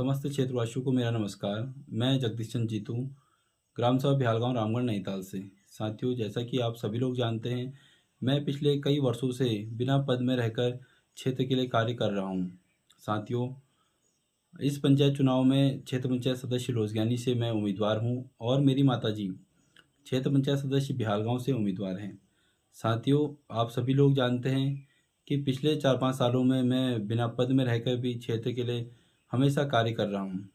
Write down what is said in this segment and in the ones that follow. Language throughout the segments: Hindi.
समस्त क्षेत्रवासियों को मेरा नमस्कार। मैं जगदीश चंद्र जीतू, ग्राम सभा बिहालगांव, रामगढ़, नैनीताल से। साथियों, जैसा कि आप सभी लोग जानते हैं, मैं पिछले कई वर्षों से बिना पद में रहकर क्षेत्र के लिए कार्य कर रहा हूं। साथियों, इस पंचायत चुनाव में क्षेत्र पंचायत सदस्य रोजगानी से मैं उम्मीदवार हूं और मेरी माताजी क्षेत्र पंचायत सदस्य बिहालगांव से उम्मीदवार हैं। साथियों, आप सभी लोग जानते हैं कि पिछले 4-5 सालों में मैं बिना पद में रहकर भी क्षेत्र के लिए हमेशा कार्य कर रहा हूँ।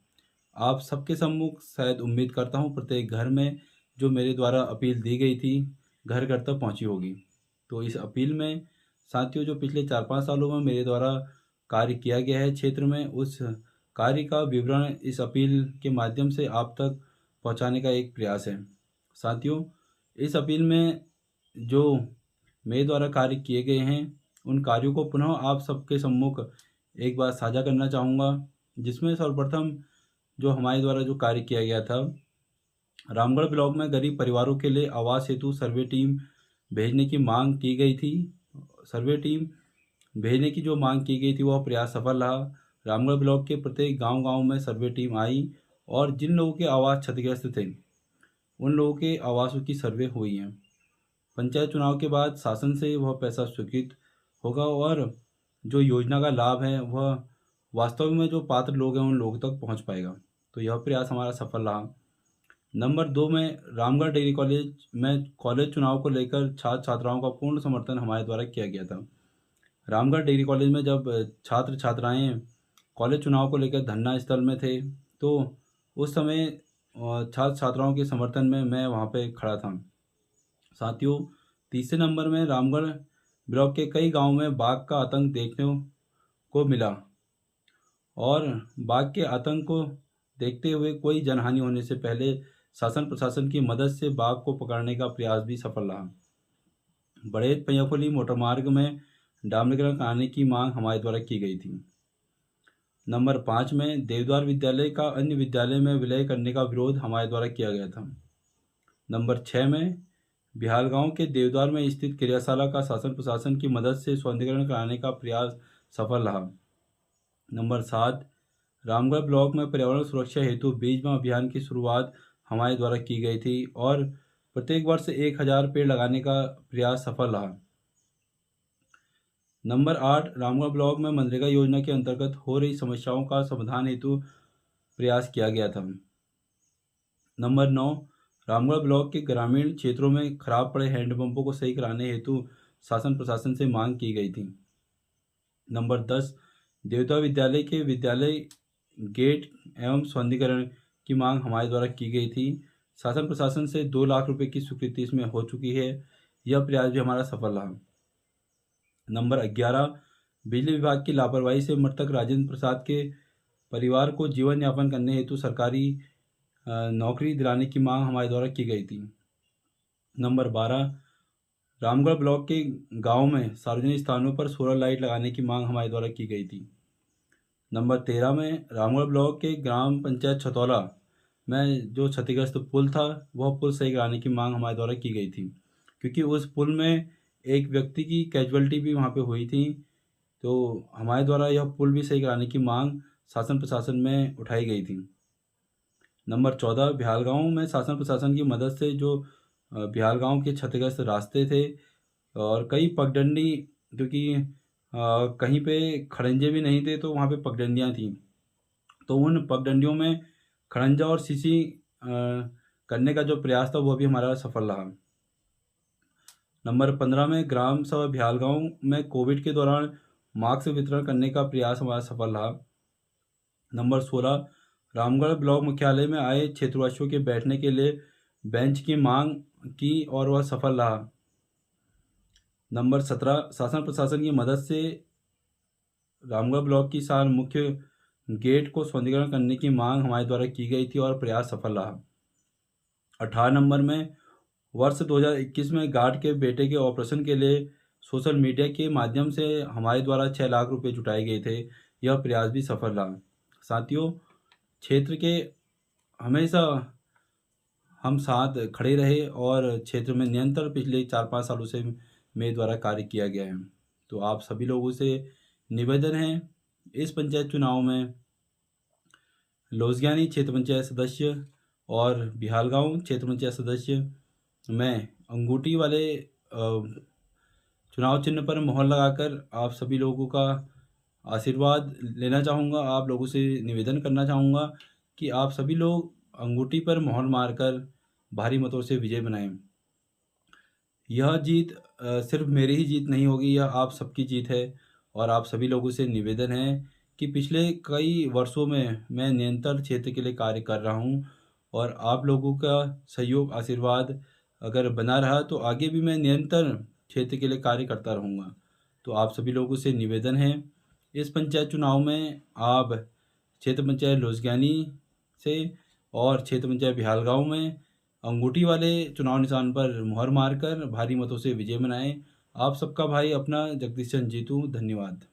आप सबके सम्मुख शायद उम्मीद करता हूँ प्रत्येक घर में जो मेरे द्वारा अपील दी गई थी, घर घर तक पहुँची होगी। तो इस अपील में साथियों, जो पिछले 4-5 सालों में मेरे द्वारा कार्य किया गया है क्षेत्र में, उस कार्य का विवरण इस अपील के माध्यम से आप तक पहुँचाने का एक प्रयास है। साथियों, इस अपील में जो मेरे द्वारा कार्य किए गए हैं, उन कार्यों को पुनः आप सबके सम्मुख एक बार साझा करना चाहूँगा, जिसमें सर्वप्रथम जो हमारे द्वारा जो कार्य किया गया था, रामगढ़ ब्लॉक में गरीब परिवारों के लिए आवास हेतु सर्वे टीम भेजने की मांग की गई थी। सर्वे टीम भेजने की जो मांग की गई थी, वह प्रयास सफल रहा। रामगढ़ ब्लॉक के प्रत्येक गांव-गांव में सर्वे टीम आई और जिन लोगों के आवास क्षतिग्रस्त थे, उन लोगों के आवासों की सर्वे हुई है। पंचायत चुनाव के बाद शासन से वह पैसा स्वीकृत होगा और जो योजना का लाभ है, वह वास्तव में जो पात्र लोग हैं, उन लोगों तक पहुंच पाएगा। तो यह प्रयास हमारा सफल रहा। नंबर 2 में रामगढ़ डिग्री कॉलेज में कॉलेज चुनाव को लेकर छात्र छात्राओं का पूर्ण समर्थन हमारे द्वारा किया गया था। रामगढ़ डिग्री कॉलेज में जब छात्र छात्राएं कॉलेज चुनाव को लेकर धरना स्थल में थे, तो उस समय छात्र छात्राओं के समर्थन में मैं वहां पे खड़ा था। साथियों, तीसरे नंबर में रामगढ़ ब्लॉक के कई गांवों में बाघ का आतंक देखने को मिला और बाघ के आतंक को देखते हुए कोई जनहानि होने से पहले शासन प्रशासन की मदद से बाघ को पकड़ने का प्रयास भी सफल रहा। बड़ेत पंजाफली मोटर मार्ग में डामरीकरण कराने की मांग हमारे द्वारा की गई थी। नंबर 5 में देवद्वार विद्यालय का अन्य विद्यालय में विलय करने का विरोध हमारे द्वारा किया गया था। नंबर 6 में बिहालगांव के देवद्वार में स्थित क्रियाशाला का शासन प्रशासन की मदद से सौंदर्यीकरण कराने का प्रयास सफल रहा। नंबर 7, रामगढ़ ब्लॉक में पर्यावरण सुरक्षा हेतु बीज बम अभियान की शुरुआत हमारे द्वारा की गई थी और प्रत्येक वर्ष 1000 पेड़ लगाने का प्रयास सफल रहा। नंबर 8, रामगढ़ ब्लॉक में मनरेगा योजना के अंतर्गत हो रही समस्याओं का समाधान हेतु प्रयास किया गया था। नंबर 9, रामगढ़ ब्लॉक के ग्रामीण क्षेत्रों में खराब पड़े हैंडपंपों को सही कराने हेतु शासन प्रशासन से मांग की गई थी। नंबर 10, देवता विद्यालय के विद्यालय गेट एवं सौंदर्यीकरण की मांग हमारे द्वारा की गई थी। शासन प्रशासन से 2 लाख रुपए की स्वीकृति इसमें हो चुकी है। यह प्रयास भी हमारा सफल रहा। नंबर 11, बिजली विभाग की लापरवाही से मृतक राजेंद्र प्रसाद के परिवार को जीवन यापन करने हेतु सरकारी नौकरी दिलाने की मांग हमारे द्वारा की गई थी। नंबर 12, रामगढ़ ब्लॉक के गांव में सार्वजनिक स्थानों पर सोलर लाइट लगाने की मांग हमारे द्वारा की गई थी। नंबर 13 में रामगढ़ ब्लॉक के ग्राम पंचायत छतौला में जो क्षतिग्रस्त पुल था, वह पुल सही कराने की मांग हमारे द्वारा की गई थी, क्योंकि उस पुल में एक व्यक्ति की कैजुअलिटी भी वहाँ पे हुई थी। तो हमारे द्वारा यह पुल भी सही कराने की मांग शासन प्रशासन में उठाई गई थी। नंबर 14, बिहालगांव में शासन प्रशासन की मदद से जो बिहालगांव के क्षतिग्रस्त रास्ते थे और कई पगडंडी, क्योंकि कहीं पे खड़ंजे भी नहीं थे तो वहाँ पे पगडंडियाँ थीं, तो उन पगडंडियों में खड़ंजा और सीसी करने का जो प्रयास था, वह भी हमारा सफल रहा। नंबर 15 में ग्राम सभा बिहालगांव में कोविड के दौरान मास्क वितरण करने का प्रयास हमारा सफल रहा। नंबर 16, रामगढ़ ब्लॉक मुख्यालय में आए क्षेत्रवासियों के बैठने के लिए बेंच की मांग की और वह सफल रहा। नंबर 17, शासन प्रशासन की मदद से रामगढ़ ब्लॉक की सार मुख्य गेट को सौंदर्यीकरण करने की मांग हमारे द्वारा की गई थी और प्रयास सफल रहा। 18 नंबर में वर्ष 2021 में गार्ड के बेटे के ऑपरेशन के लिए सोशल मीडिया के माध्यम से हमारे द्वारा 6 लाख रुपए जुटाए गए थे। यह प्रयास भी सफल रहा। साथियों, क्षेत्र के हमेशा हम साथ खड़े रहे और क्षेत्र में निरंतर पिछले 4-5 सालों से मेरे द्वारा कार्य किया गया है। तो आप सभी लोगों से निवेदन है, इस पंचायत चुनाव में लोजज्ञानी क्षेत्र पंचायत सदस्य और बिहालगांव क्षेत्र पंचायत सदस्य मैं अंगूठी वाले चुनाव चिन्ह पर मोहर लगाकर आप सभी लोगों का आशीर्वाद लेना चाहूँगा। आप लोगों से निवेदन करना चाहूँगा कि आप सभी लोग अंगूठी पर मोहर मारकर भारी मतों से विजय बनाएं। यह जीत सिर्फ मेरी ही जीत नहीं होगी, यह आप सबकी जीत है। और आप सभी लोगों से निवेदन है कि पिछले कई वर्षों में मैं निरंतर क्षेत्र के लिए कार्य कर रहा हूँ और आप लोगों का सहयोग आशीर्वाद अगर बना रहा तो आगे भी मैं निरंतर क्षेत्र के लिए कार्य करता रहूँगा। तो आप सभी लोगों से निवेदन है, इस पंचायत चुनाव में आप क्षेत्र पंचायत लोजज्ञानी से और क्षेत्र पंचायत बिहालगांव में अंगूठी वाले चुनाव निशान पर मुहर मारकर भारी मतों से विजय मनाएं। आप सबका भाई अपना जगदीश चंद्र जीतू। धन्यवाद।